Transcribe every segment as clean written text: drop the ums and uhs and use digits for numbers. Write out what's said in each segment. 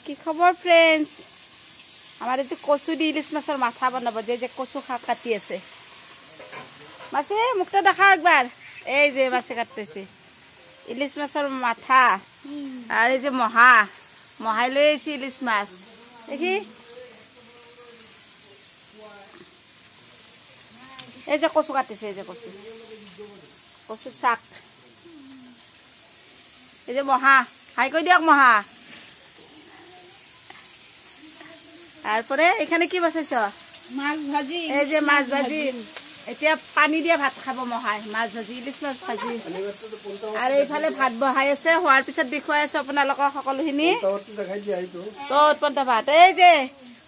কি খবৰ ফ্রেন্ডস আমার এই যে কচু দি ইলিশ মাছের মাথা বানাবো যে কচু শাক কাটি আছে মাছে মুখটা দেখা একবার এই যে মাছে কাটতেছে ইলিশ মাছের মাথা আর এই যে মহাই লৈ আইছি ইলিশ মাছ দেখি এই যে কচু কাটিছে এই যে কচু শাক এই যে হাই কই দিয়ক তারপরে এখানে কি বসাইছ মাছ ভাজি এই যে মাছ ভাজি এতিয়া পানি দিয়া ভাত খাব মহাই মাছ ভাজি ইলিশ মাছ ভাজি আর এইফালে ভাত বহাই আছে হওয়ার পিছত দেখুৱাই আছো আপোনালোকক সকলোখিনি তো পন্তা ভাত এই যে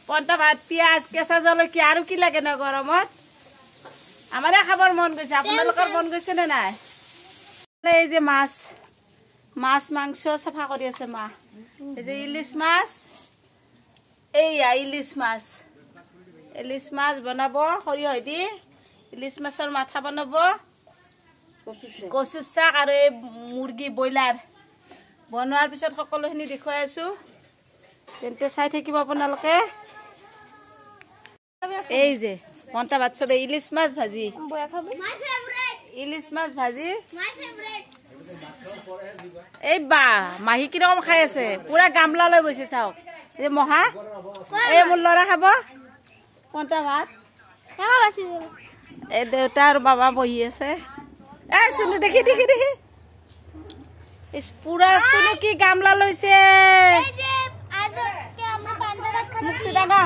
পন্তা ভাত পিয়াজ কেঁচা জলকীয়া আৰু কি লাগে না গৰমত আমাৰে খাবৰ মন গৈছে আপোনালোকৰ মন গৈছে নে নাই এই যে মাছ মাংস সাফা কৰি আছে মা এই যে ইলিশ মাছ এইয়া ইলিশ মাছ বনাব সৰিয়হ দি ইলিশ মাছৰ মাথা বনাব কচু শাক আৰু এই মুৰ্গী ব্ৰইলাৰ বনোৱাৰ পিছত সকলোখিনি দেখুৱাই আছো তেন্তে চাই থাকিব আপোনালোকে এই যে পন্তা ভাত চবে ইলিশ মাছ ভাজি এই বা মাহী কিরকম খাই আছে পুরা গামলা লৈ বসে চাও এই মহা এই মোৰ লৰা খাব পন্তা ভাত এই দেউতা আৰু বাবা বহি আছে এই শুনো দেখি ইস পুরা শুনো কি গামলা লৈছে মুক্তি দাদা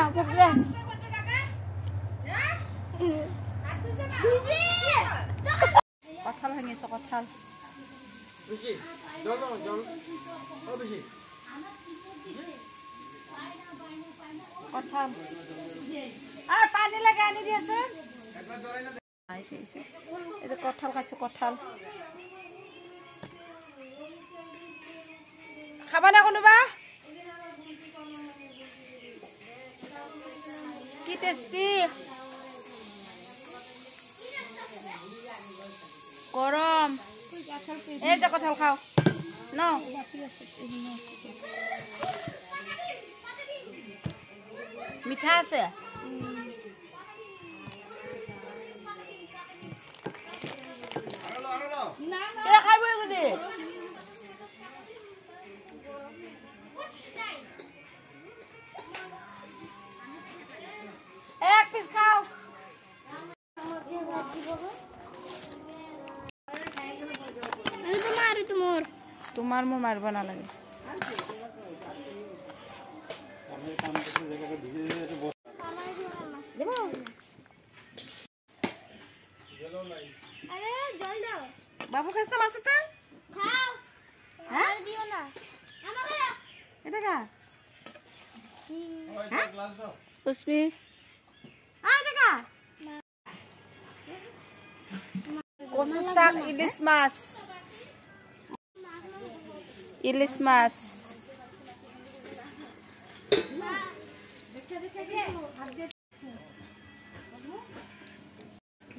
কঁঠাল ভাঙিছে কঁঠাল পানি লাগে আনি দিয়াচোন এই যে কঁঠাল খাইছো কঁঠাল খাবা না কোনোবা কি টেস্টি গরম এই যে কঁঠাল খাও ন মিঠা আছে খাইব এক পিস খাও তোমার মোৰ মাৰিব নালাগে বাবু খাইছ না মাছ এটা খাও আর দিও না আমাকে এটা কা হ্যাঁ গ্লাস দাও উসমি এটা কা কচু শাক ইলিশ মাছ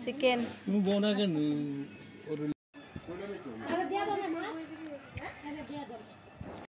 চিকেন তুমি বনা কেন